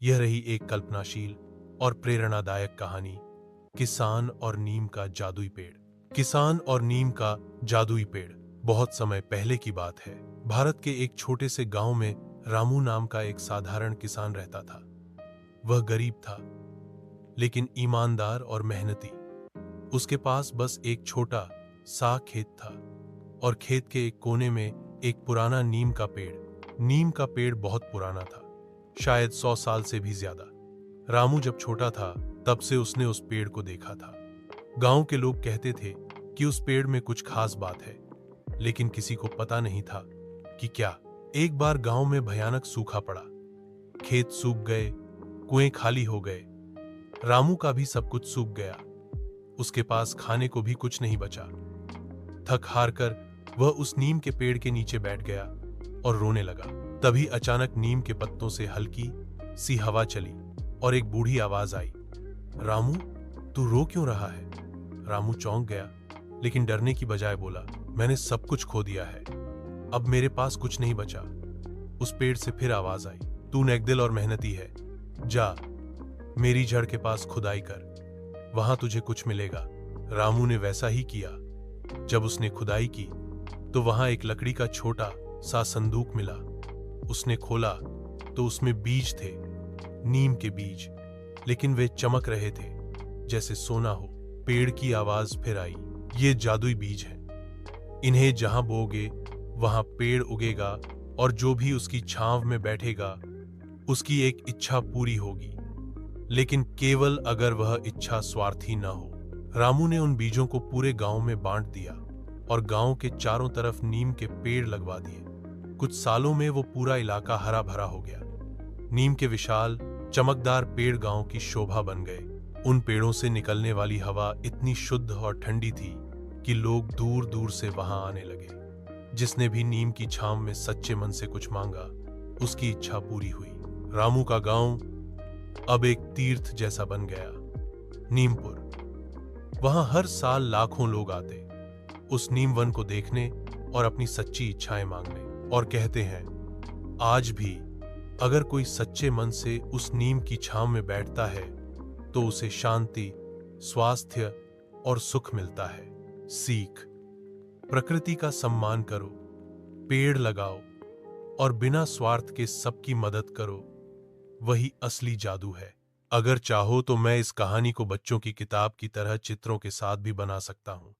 यह रही एक कल्पनाशील और प्रेरणादायक कहानी, किसान और नीम का जादुई पेड़। किसान और नीम का जादुई पेड़। बहुत समय पहले की बात है। भारत के एक छोटे से गांव में रामू नाम का एक साधारण किसान रहता था। वह गरीब था, लेकिन ईमानदार और मेहनती। उसके पास बस एक छोटा सा खेत था और खेत के एक कोने में एक पुराना नीम का पेड़। नीम का पेड़ बहुत पुराना था, शायद 100 साल से भी ज्यादा। रामू जब छोटा था तब से उसने उस पेड़ को देखा था। गांव के लोग कहते थे कि उस पेड़ में कुछ खास बात है, लेकिन किसी को पता नहीं था कि क्या। एक बार गांव में भयानक सूखा पड़ा। खेत सूख गए, कुएं खाली हो गए। रामू का भी सब कुछ सूख गया। उसके पास खाने को भी कुछ नहीं बचा। थक हार कर वह उस नीम के पेड़ के नीचे बैठ गया और रोने लगा। तभी अचानक नीम के पत्तों से हल्की सी हवा चली और एक बूढ़ी आवाज आई, रामू, तू रो क्यों रहा है? रामू चौंक गया, लेकिन डरने की बजाय बोला, मैंने सब कुछ खो दिया है, अब मेरे पास कुछ नहीं बचा। उस पेड़ से फिर आवाज आई, तू नेकदिल और मेहनती है, जा मेरी जड़ के पास खुदाई कर, वहां तुझे कुछ मिलेगा। रामू ने वैसा ही किया। जब उसने खुदाई की तो वहां एक लकड़ी का छोटा सा संदूक मिला। उसने खोला तो उसमें बीज थे, नीम के बीज, लेकिन वे चमक रहे थे जैसे सोना हो। पेड़ की आवाज फिर आई, ये जादुई बीज हैं, इन्हें जहां बोओगे वहां पेड़ उगेगा और जो भी उसकी छांव में बैठेगा उसकी एक इच्छा पूरी होगी, लेकिन केवल अगर वह इच्छा स्वार्थी न हो। रामू ने उन बीजों को पूरे गांव में बांट दिया और गांव के चारों तरफ नीम के पेड़ लगवा दिए। कुछ सालों में वो पूरा इलाका हरा भरा हो गया। नीम के विशाल चमकदार पेड़ गांव की शोभा बन गए। उन पेड़ों से निकलने वाली हवा इतनी शुद्ध और ठंडी थी कि लोग दूर दूर से वहां आने लगे। जिसने भी नीम की छांव में सच्चे मन से कुछ मांगा, उसकी इच्छा पूरी हुई। रामू का गांव अब एक तीर्थ जैसा बन गया। नीमपुर। वहां हर साल लाखों लोग आते उस नीम वन को देखने और अपनी सच्ची इच्छाएं मांगने, और कहते हैं, आज भी अगर कोई सच्चे मन से उस नीम की छांव में बैठता है तो उसे शांति, स्वास्थ्य और सुख मिलता है। सीख, प्रकृति का सम्मान करो, पेड़ लगाओ और बिना स्वार्थ के सबकी मदद करो, वही असली जादू है। अगर चाहो तो मैं इस कहानी को बच्चों की किताब की तरह चित्रों के साथ भी बना सकता हूं।